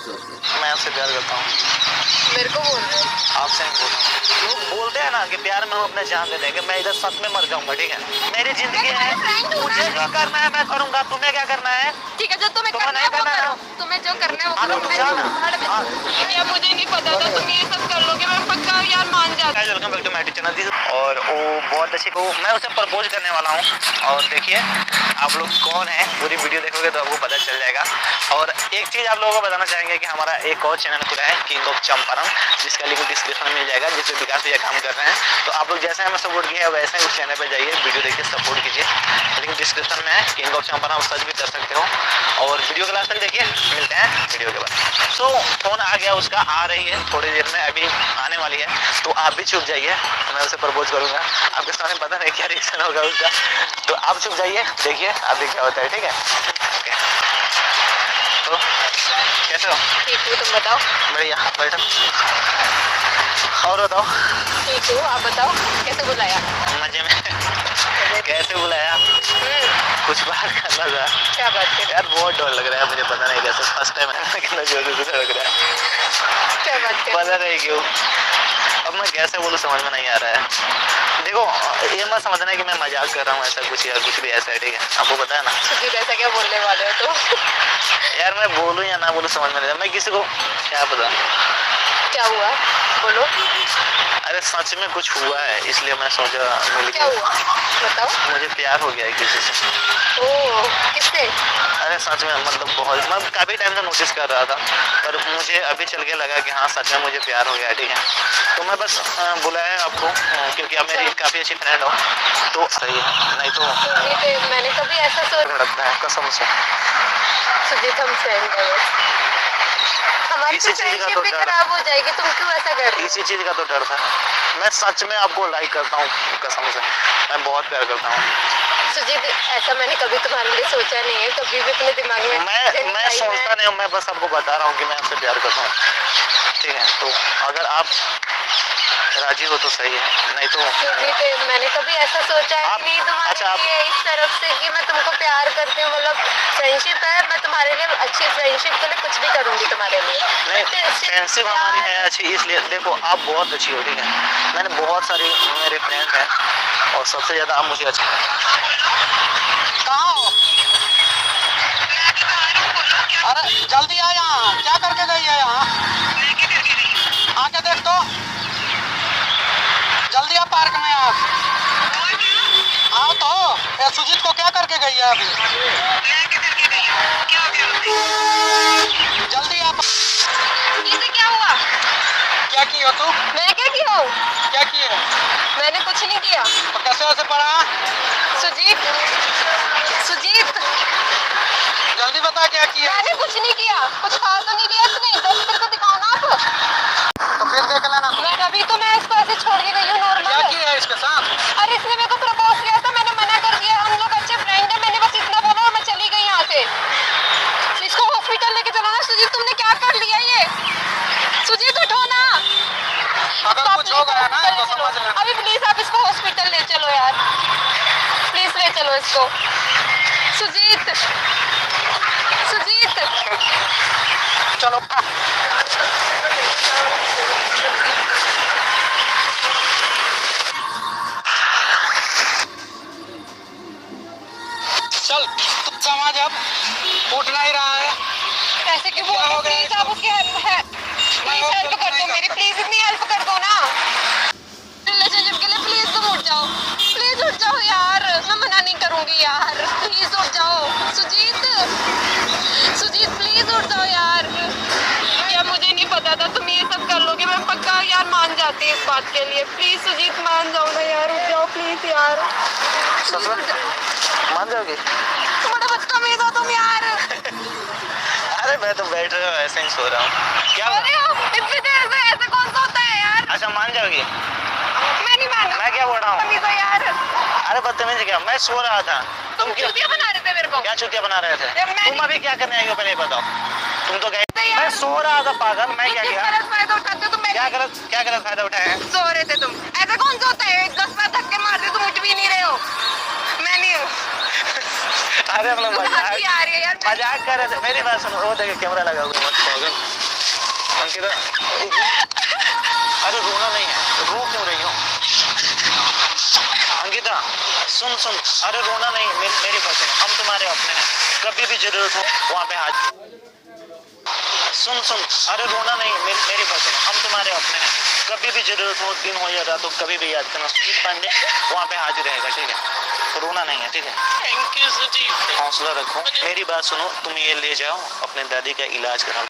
मैं आपसे प्यार करता हूँ। मेरे को बोल रहे हो? आपसे नहीं बोल रहा हूँ। लोग बोलते हैं ना कि प्यार में हम अपने जान दे देंगे, मैं इधर सच में मर जाऊंगा, ठीक है? मेरी जिंदगी है, मुझे जो करना है मैं करूंगा, तुम्हें क्या करना है? ठीक है, जो तुम्हें तुम्हें करना है नहीं वो करना है करो, तुम्हें जो करना है वो करो। मैं हाँ। यार मुझे नहीं पता था तुम ये सब कर लोगे, मैं पक्का यार मान जाती। Welcome back to my channel. और वो बहुत अच्छी को मैं उसे प्रपोज करने वाला हूँ, और देखिए आप लोग कौन है, पूरी वीडियो देखोगे तो आपको पता चल जाएगा। और एक चीज़ आप लोगों को बताना चाहेंगे कि हमारा एक और चैनल खुला है, किंग ऑफ चंपारण, जिसका लिंक डिस्क्रिप्शन में मिल जाएगा, जिसमें विकास भैया काम कर रहे हैं। तो आप लोग जैसे हमें सपोर्ट किया है वैसे ही उस चैनल पर जाइए, वीडियो देखिए, सपोर्ट कीजिए। लिंक डिस्क्रिप्शन में है, किंग ऑफ चंपारण, आप सर्च भी कर सकते हो। और वीडियो के लास्ट तक देखिए, मिलते हैं वीडियो के बाद। सो फोन आ गया उसका, आ रही है थोड़ी देर में, अभी आने वाली है, तो आप भी चुप जाइए, मैं उसे प्रपोज करूंगा। आपके सामने पता नहीं क्या रिएक्शन होगा उसका, तो आप चुप जाइए, देखिए अभी क्या होता है, ठीक है? ओके, तो कैसे हो? ठीक हूँ, तुम बताओ? बढ़िया, बैठो। और बताओ? ठीक हूँ, आप बताओ कैसे बुलाया? मजे में। कैसे बुलाया? कुछ बात करना था। क्या बात कर? यार बहुत डर लग रहा है मुझे, पता नहीं कैसे, फर्स्ट टाइम है, कितना जोर से लग रहा है, क्या बात कर? पता नहीं क्यों। अब मैं कैसे बोलूं समझ में नहीं आ रहा है। देखो ये मत समझना कि मैं मजाक कर रहा हूँ, ऐसा कुछ या कुछ भी ऐसा है, ठीक है? आपको पता है ना सुजीत ऐसा क्या बोलने वाले हो तुम? यार मैं बोलूँ या ना बोलूँ समझ में नहीं आता, मैं किसी को क्या पता। क्या हुआ, बोलो। अरे सच में कुछ हुआ है, इसलिए मैं सोचा मिल क्या हुआ बताओ? मुझे प्यार हो गया है किसी से। ओह, किससे? अरे सच में, मतलब बहुत, मैं काफ़ी टाइम से नोटिस कर रहा था, पर मुझे अभी चल के लगा कि हाँ सच में मुझे प्यार हो गया है, ठीक है? तो मैं बस बुलाया आपको क्योंकि आप मेरी काफ़ी अच्छी फ्रेंड हो, तो सही है, नहीं तो सुजीत मैंने कभी ऐसा सोचा? लगता है कसम से। सुजीत हम फ्रेंड है बस, हमारी इसी चीज़ का फ्रेंडशिप तो भी डर, खराब हो जाएगी, तुम क्यों ऐसा कर रहे हो? इसी चीज़ का तो डर था। मैं सच में आपको लाइक करता हूँ, कसम से मैं बहुत प्यार करता हूँ। सुजीत ऐसा मैंने कभी तुम्हारे लिए सोचा नहीं है, कभी भी अपने दिमाग में मैं सोचता नहीं हूँ, मैं बस आपको बता रहा हूँ कि मैं आपसे प्यार करता हूँ, ठीक है? तो अगर आप राजी हो तो सही है, नहीं तो सुजीत मैंने कभी ऐसा सोचा है आप, नहीं तुम्हारे अच्छा आप, लिए इस तरफ से कि मैं तुमको प्यार करती हूँ, मतलब फ्रेंडशिप है, मैं तुम्हारे लिए अच्छी फ्रेंडशिप के लिए कुछ भी करूँगी तुम्हारे लिए। नहीं फ्रेंडशिप हमारी है अच्छी, इसलिए देखो आप बहुत अच्छी हो, ठीक है? मैंने बहुत सारी मेरे फ्रेंड हैं, और सबसे ज़्यादा आप मुझे अच्छे। कहाँ हो? अरे जल्दी आ यहाँ, क्या करके गई है यहाँ? आके देख तो, जल्दी आ पार्क में आप। आओ तो, ये सुजीत को क्या करके गई है अभी? जल्दी आप। इसे क्या हुआ? क्या की हो तू? मैं क्या किया हूँ? क्या की है? मैंने कुछ नहीं किया। तो कैसे ऐसे पड़ा? सुजीत, सुजीत जल्दी बता क्या किया? मैंने कुछ नहीं किया, कुछ खा तो नहीं लिया इसने, दस फिर तो दिखाओ ना आप। तो फिर देख लेना। मैं अभी तो मैं इसको ऐसे छोड़ के गई हूँ क्या नॉर्मल। किया है इसके साथ? अरे इसने मेरे को प्रपोज किया था, मैंने मना कर दिया, हम लोग अच्छे फ्रेंड है, मैंने बस इतना बोला और मैं चली गई यहाँ से। इसको हॉस्पिटल लेके चलो ना। सुजीत तुमने क्या कर लिया ये? सुजीत उठो ना, अगर कुछ हो गया ना तो समझ लेना। अभी प्लीज आप इसको हॉस्पिटल ले चलो यार, प्लीज ले चलो इसको। सुजीत, सुजीत चलो चल, तू समझ अब उठ नहीं रहा है। ऐसे क्यों बोल रहे हो? प्लीज आप उसकी हेल्प कर दो मेरी, प्लीज इतनी हेल्प कर दो ना रिलेशनशिप के लिए। प्लीज तुम उठ जाओ, प्लीज उठ जाओ यार, मैं मना नहीं करूंगी यार, प्लीज उठ जाओ। सुजीत, सुजीत प्लीज उठ जाओ यार। यार मुझे नहीं पता था तुम ये सब कर लोगे, मैं पक्का यार मान जाती इस बात के लिए। प्लीज सुजीत मान जाओ ना यार, उठ जाओ प्लीज यार। सच में मान जाओगी? बड़ा बदतमीज हो तुम यार। अरे मैं तो बैठ रहा हूँ, ऐसे ही सो रहा हूँ। क्या अरे इतनी देर से ऐसे कौन सा होता है यार? अच्छा मान जाओगी? मैं नहीं मान, मैं क्या बोल रहा हूँ? बदतमीज हो यार। अरे बदतमीज क्या, मैं सो रहा था। तुम क्यों चूतिया बना रहे थे मेरे को। क्या चूतिया बना रहे थे? मैं तुम अभी क्या करने आई हो पहले ये बताओ। तुम तो गए, यार। मैं सो रहा था पागल, मैं क्या किस किया? गलत फायदा उठाते हो तुम मेरे? क्या गलत फायदा उठाया है? सो रहे थे तुम, ऐसा कौन सा होता है? 10 बार धक्के मारते तुम उठ भी नहीं रहे हो। मैं नहीं हूँ। अरे हम लोग हंसी आ रही है यार। मजाक कर रहे थे। मेरी बात सुनो, वो देखो कैमरा लगा हुआ मत पागल अंकिता। अरे रोना नहीं है, रो क्यों रही हो अंकिता? सुन सुन, अरे रोना नहीं, मेरी बात सुनो, हम तुम्हारे अपने हैं, कभी भी जरूरत हो वहाँ पे हाजिर। सुन सुन, अरे रोना नहीं, मेरी बात सुनो, हम तुम्हारे अपने हैं, कभी भी जरूरत हो, दिन हो या रात हो, कभी भी याद करना। सुजीत पांडे वहाँ पे हाजिर रहेगा, ठीक है? तो रोना नहीं है, ठीक है? Thank you Sujit. हौसला रखो। मेरी बात सुनो, तुम ये ले जाओ, अपने दादी का इलाज कराओ,